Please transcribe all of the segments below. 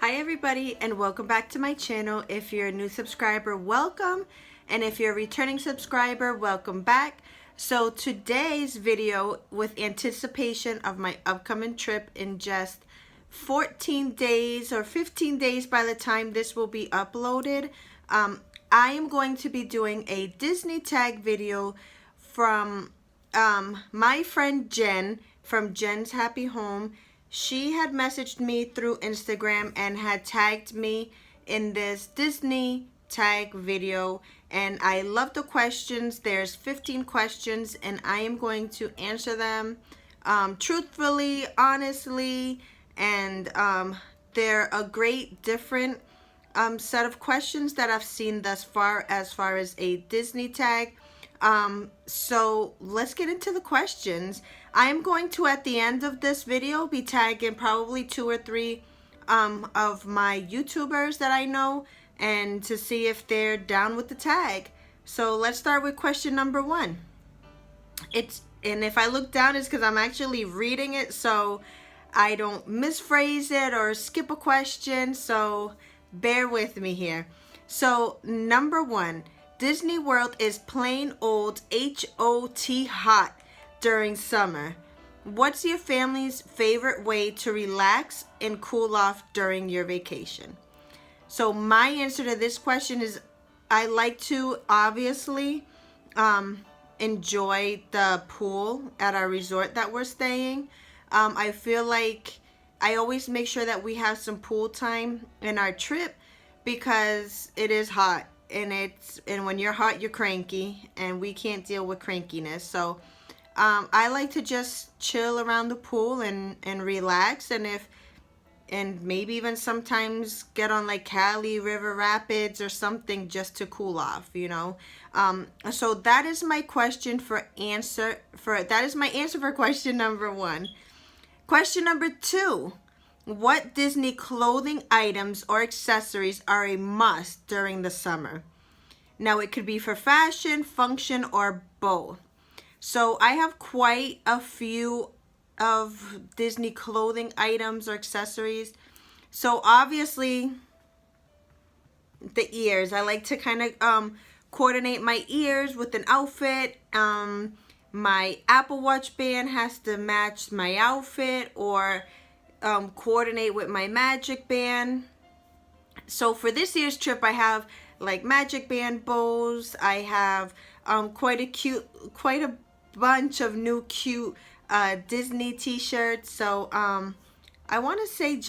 Hi everybody, and welcome back to my channel. If you're a new subscriber, welcome, and if you're a returning subscriber, welcome back. So today's video, with anticipation of my upcoming trip in just 14 days or 15 days by the time this will be uploaded, I am going to be doing a Disney tag video from my friend Jen from Jen's Happy Home. She had messaged me through Instagram and had tagged me in this Disney tag video, and I love the questions. There's 15 questions, and I am going to answer them truthfully, honestly, and they're a great different set of questions that I've seen thus far as a Disney tag. So let's get into the questions. I'm going to, at the end of this video, be tagging probably 2 or 3 of my YouTubers that I know, and to see if they're down with the tag. So let's start with question number 1. And if I look down, it's because I'm actually reading it, so I don't misphrase it or skip a question, so bear with me here. So number 1, Disney World is plain old HOT hot during summer. What's your family's favorite way to relax and cool off during your vacation? So my answer to this question is, I like to obviously enjoy the pool at our resort that we're staying. I feel like I always make sure that we have some pool time in our trip, because it is hot, and when you're hot, you're cranky, and we can't deal with crankiness. So I like to just chill around the pool and relax, and maybe even sometimes get on like Cali River Rapids or something just to cool off, you know. So that is my answer for question number 1. Question number 2. What Disney clothing items or accessories are a must during the summer? Now, it could be for fashion, function, or both. So I have quite a few of Disney clothing items or accessories. So obviously, the ears. I like to kind of coordinate my ears with an outfit. My Apple Watch band has to match my outfit, or coordinate with my Magic Band. So for this year's trip, I have like Magic Band bows. I have quite a bunch of new cute Disney t-shirts. So I want to say,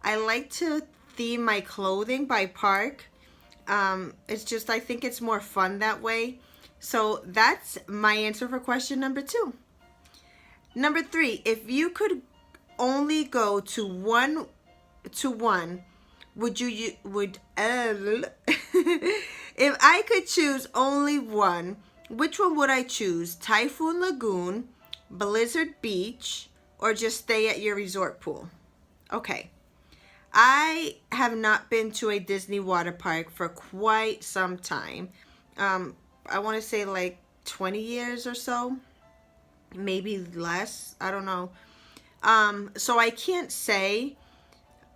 I like to theme my clothing by park. It's just, I think it's more fun that way. So that's my answer for question number 2. Number 3, if you could only go to one, if I could choose only one, which one would I choose? Typhoon Lagoon, Blizzard Beach, or just stay at your resort pool? Okay, I have not been to a Disney water park for quite some time. I want to say like 20 years or so, maybe less, I don't know. So I can't say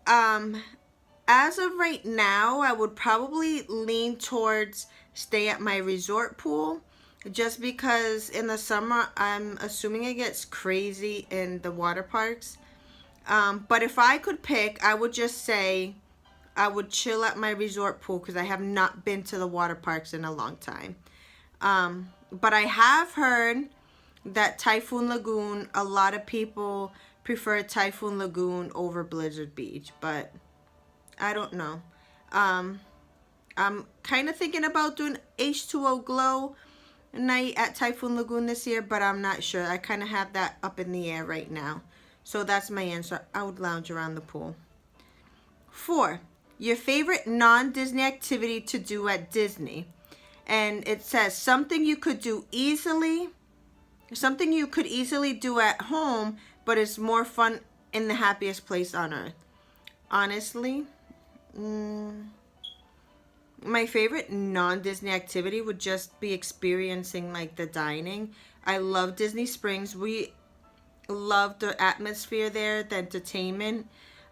as of right now, I would probably lean towards stay at my resort pool, just because in the summer, I'm assuming it gets crazy in the water parks. But if I could pick, I would just say I would chill at my resort pool because I have not been to the water parks in a long time. But I have heard that Typhoon Lagoon, a lot of people prefer Typhoon Lagoon over Blizzard Beach, but I don't know. I'm kind of thinking about doing H2O Glow night at Typhoon Lagoon this year, but I'm not sure. I kind of have that up in the air right now. So that's my answer. I would lounge around the pool. 4, your favorite non-Disney activity to do at Disney. And it says something you could do easily, something you could easily do at home, but it's more fun in the happiest place on earth. Honestly, my favorite non-Disney activity would just be experiencing like the dining. I love Disney Springs. We love the atmosphere there, the entertainment.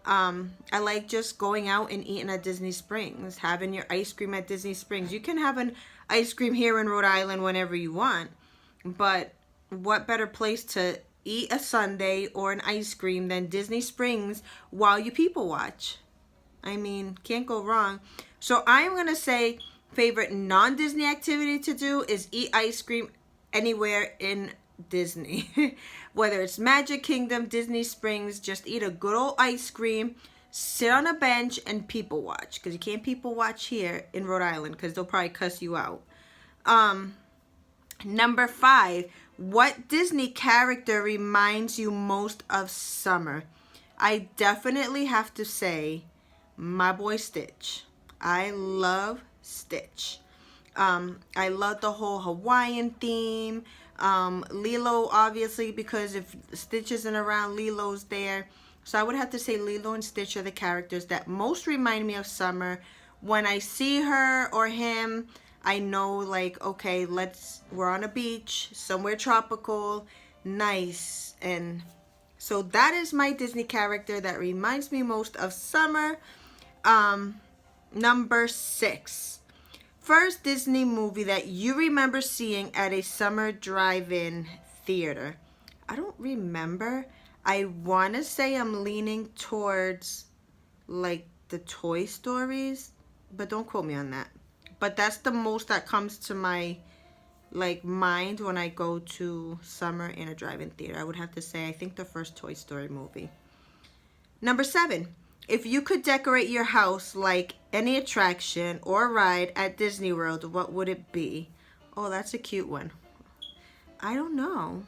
I like just going out and eating at Disney Springs, having your ice cream at Disney Springs. You can have an ice cream here in Rhode Island whenever you want, but what better place to eat a sundae or an ice cream than Disney Springs while you people watch? I mean, can't go wrong. So I'm going to say favorite non-Disney activity to do is eat ice cream anywhere in Disney. Whether it's Magic Kingdom, Disney Springs, just eat a good old ice cream, sit on a bench, and people watch. Because you can't people watch here in Rhode Island because they'll probably cuss you out. Number 5, what Disney character reminds you most of summer? I definitely have to say my boy Stitch. I love Stitch. I love the whole Hawaiian theme. Lilo, obviously, because if Stitch isn't around, Lilo's there. So I would have to say Lilo and Stitch are the characters that most remind me of summer. When I see her or him, I know, like, okay, we're on a beach, somewhere tropical, nice. And so that is my Disney character that reminds me most of summer. Number 6. First Disney movie that you remember seeing at a summer drive-in theater. I don't remember. I want to say I'm leaning towards like the Toy Stories, but don't quote me on that. But that's the most that comes to my like mind when I go to summer in a drive-in theater. I would have to say I think the first Toy Story movie. Number 7. If you could decorate your house like any attraction or ride at Disney World, what would it be? Oh, that's a cute one. I don't know.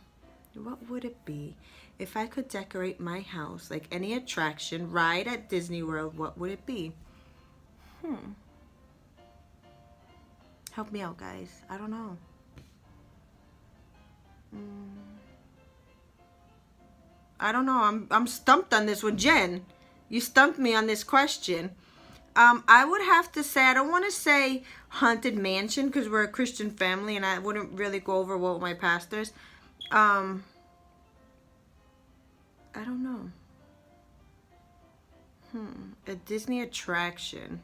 What would it be? If I could decorate my house like any attraction, ride at Disney World, what would it be? Help me out, guys. I don't know. I don't know. I'm stumped on this one, Jen. You stumped me on this question. I would have to say, I don't want to say Haunted Mansion because we're a Christian family and I wouldn't really go over well with my pastors. I don't know. A Disney attraction.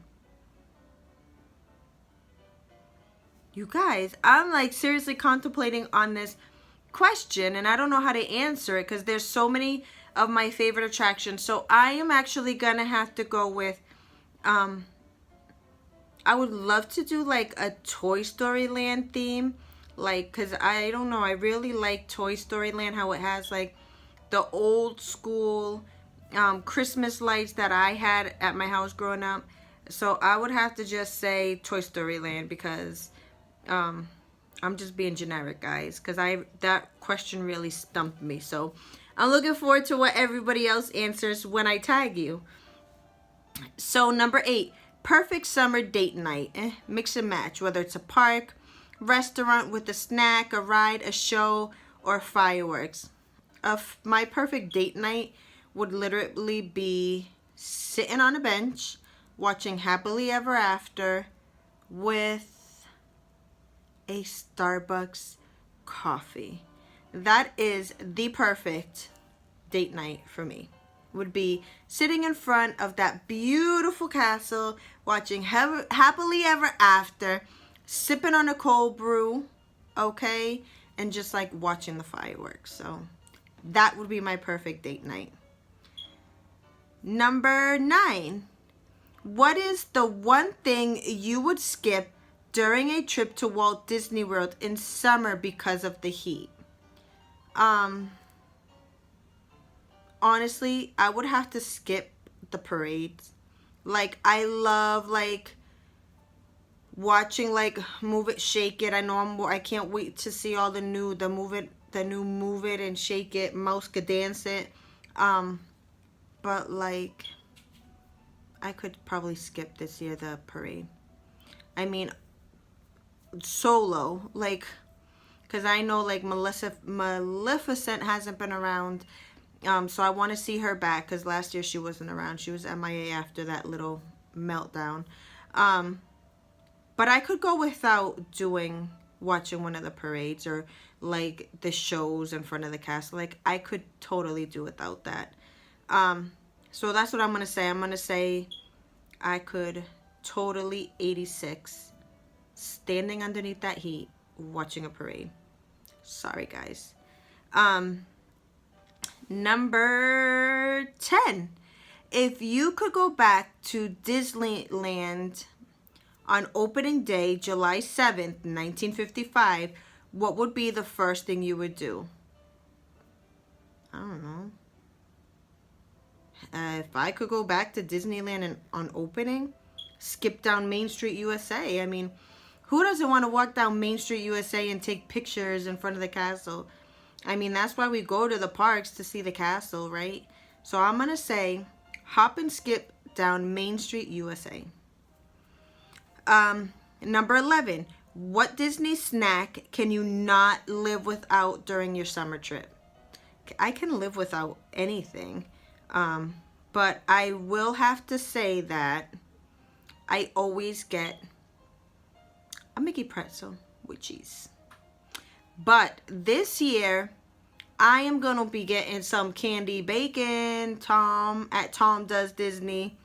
You guys, I'm like seriously contemplating on this question and I don't know how to answer it because there's so many of my favorite attractions. So I am actually gonna have to go with I would love to do like a Toy Story Land theme, like, cause I don't know, I really like Toy Story Land, how it has like the old school Christmas lights that I had at my house growing up. So I would have to just say Toy Story Land because I'm just being generic, guys, because that question really stumped me. So I'm looking forward to what everybody else answers when I tag you. So number 8, perfect summer date night. Mix and match, whether it's a park, restaurant with a snack, a ride, a show, or fireworks. My perfect date night would literally be sitting on a bench, watching Happily Ever After with a Starbucks coffee. That is the perfect date night for me. would be sitting in front of that beautiful castle, watching Happily Ever After, sipping on a cold brew, okay, and just like watching the fireworks. So that would be my perfect date night. Number 9. What is the one thing you would skip during a trip to Walt Disney World in summer because of the heat? Honestly, I would have to skip the parades. Like, I love like watching like Move It, Shake It. I can't wait to see all the new Move It and Shake It, Mouse Could Dance It. But like, I could probably skip this year the parade. I mean, solo, like, because I know like Maleficent hasn't been around. So I want to see her back because last year she wasn't around. She was MIA after that little meltdown. But I could go without watching one of the parades or like the shows in front of the castle. Like, I could totally do without that. So that's what I'm going to say. I'm going to say I could totally 86 standing underneath that heat watching a parade. Sorry, guys. Number 10. If you could go back to Disneyland on opening day, July 7th, 1955, what would be the first thing you would do? I don't know. If I could go back to Disneyland on opening, skip down Main Street, USA. I mean, who doesn't want to walk down Main Street, USA and take pictures in front of the castle? I mean, that's why we go to the parks, to see the castle, right? So I'm going to say hop and skip down Main Street, USA. Number 11. What Disney snack can you not live without during your summer trip? I can live without anything. But I will have to say that I always get a Mickey pretzel with cheese. But this year, I am going to be getting some candy bacon at Tom Does Disney.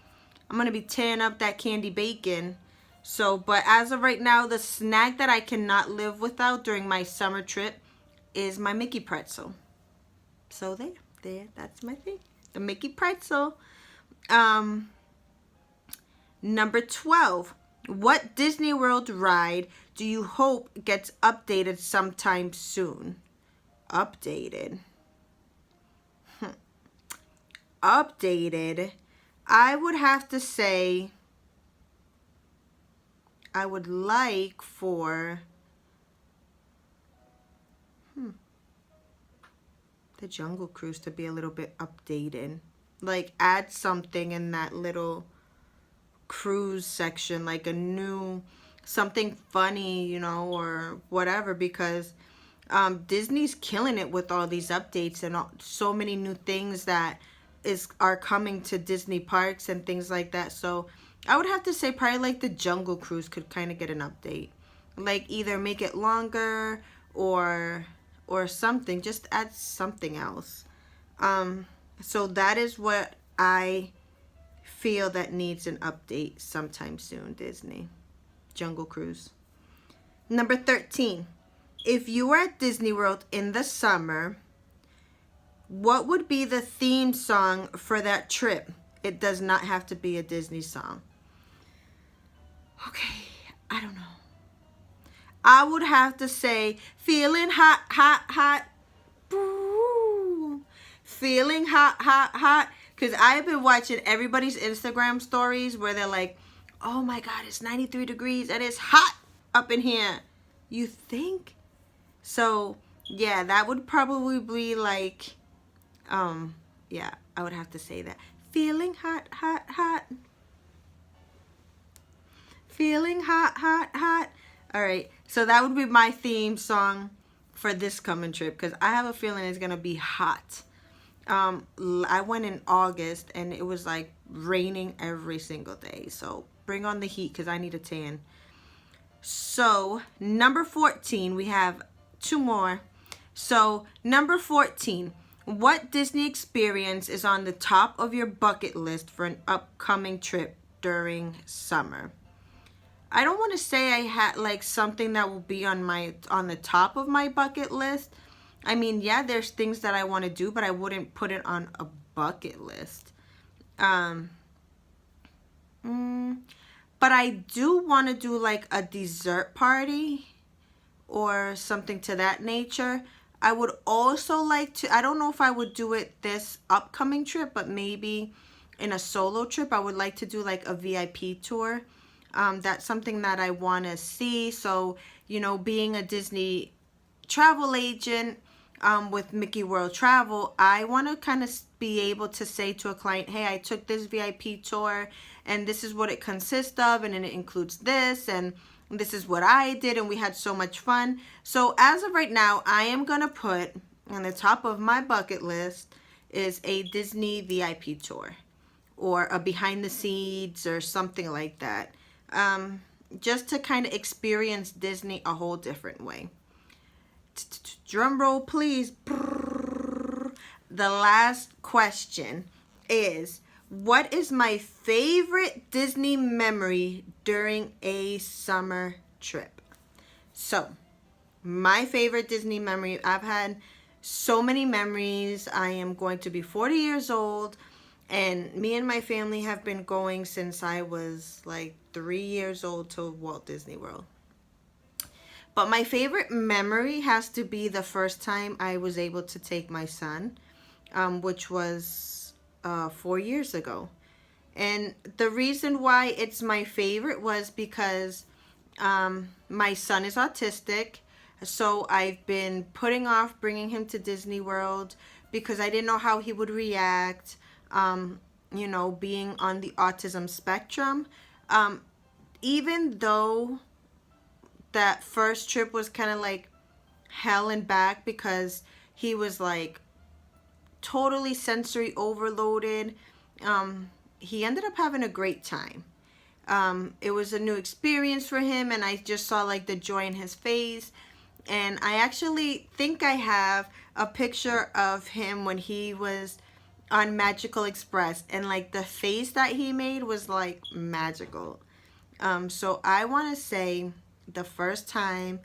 I'm going to be tearing up that candy bacon. So, but as of right now, the snack that I cannot live without during my summer trip is my Mickey pretzel. So there, that's my thing. The Mickey pretzel. Number 12. What Disney World ride do you hope gets updated sometime soon? Updated. Updated. I would have to say I would like for the Jungle Cruise to be a little bit updated. Like, add something in that little cruise section, like a new something funny, you know, or whatever, because Disney's killing it with all these updates and so many new things that are coming to Disney parks and things like that. So I would have to say probably like the Jungle Cruise could kind of get an update, like either make it longer or something, just add something else. So that is what I feel that needs an update sometime soon, Disney. Jungle Cruise. Number 13. If you were at Disney World in the summer, what would be the theme song for that trip? It does not have to be a Disney song. Okay, I don't know. I would have to say, feeling hot, hot, hot. Boo. Feeling hot, hot, hot. Because I've been watching everybody's Instagram stories where they're like, oh my God, it's 93 degrees and it's hot up in here. You think? So, yeah, that would probably be like, yeah, I would have to say that. Feeling hot, hot, hot. Feeling hot, hot, hot. All right, so that would be my theme song for this coming trip because I have a feeling it's going to be hot. I went in August and it was like raining every single day. So bring on the heat because I need a tan. So number 14, we have two more. So number 14, What Disney experience is on the top of your bucket list for an upcoming trip during summer? I don't want to say I had like something that will be on the top of my bucket list. I mean, yeah, there's things that I want to do, but I wouldn't put it on a bucket list. But I do want to do like a dessert party or something to that nature. I would also like to, I don't know if I would do it this upcoming trip, but maybe in a solo trip, I would like to do like a VIP tour. That's something that I want to see. So, you know, being a Disney travel agent with Mickey World Travel, I want to kind of be able to say to a client, hey, I took this VIP tour and this is what it consists of, and it includes this, and this is what I did, and we had so much fun. So as of right now, I am going to put on the top of my bucket list is a Disney VIP tour or a behind the scenes or something like that. Just to kind of experience Disney a whole different way. Drum roll, please. The last question is, what is my favorite Disney memory during a summer trip? So, my favorite Disney memory, I've had so many memories. I am going to be 40 years old, and me and my family have been going since I was like 3 years old to Walt Disney World. But my favorite memory has to be the first time I was able to take my son, which was 4 years ago. And the reason why it's my favorite was because my son is autistic. So I've been putting off bringing him to Disney World because I didn't know how he would react, you know, being on the autism spectrum. Even though that first trip was kind of like hell and back because he was like totally sensory overloaded, he ended up having a great time. It was a new experience for him, and I just saw like the joy in his face. And I actually think I have a picture of him when he was on Magical Express, and like the face that he made was like magical. So I want to say the first time,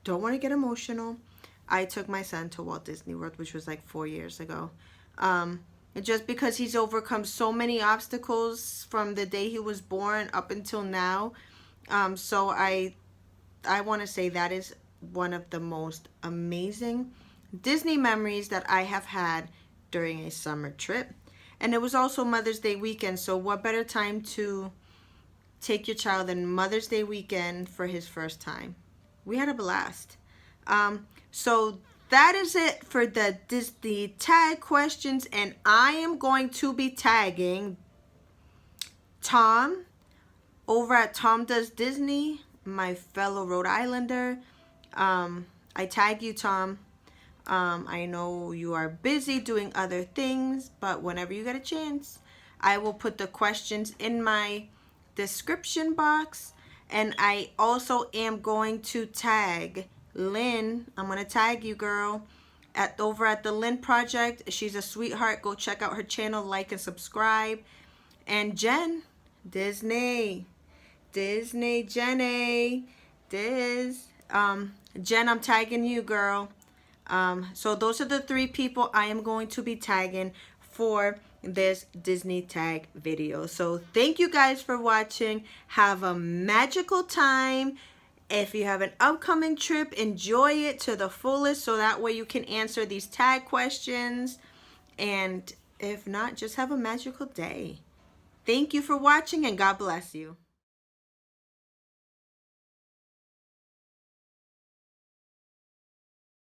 don't want to get emotional, I took my son to Walt Disney World, which was like 4 years ago. Just because he's overcome so many obstacles from the day he was born up until now. So I want to say that is one of the most amazing Disney memories that I have had during a summer trip. And it was also Mother's Day weekend, so what better time to take your child than Mother's Day weekend for his first time. We had a blast. So that is it for the Disney tag questions, and I am going to be tagging Tom over at Tom Does Disney, my fellow Rhode Islander. I tag you, Tom. I know you are busy doing other things, but whenever you get a chance, I will put the questions in my description box. And I also am going to tag Lynn. I'm going to tag you, girl, over at the Lynn Project. She's a sweetheart. Go check out her channel, like and subscribe. And Jen, Jenny, Jen, I'm tagging you, girl. So those are the 3 people I am going to be tagging for this Disney tag video. So thank you guys for watching. Have a magical time. If you have an upcoming trip, enjoy it to the fullest so that way you can answer these tag questions. And if not, just have a magical day. Thank you for watching, and God bless you.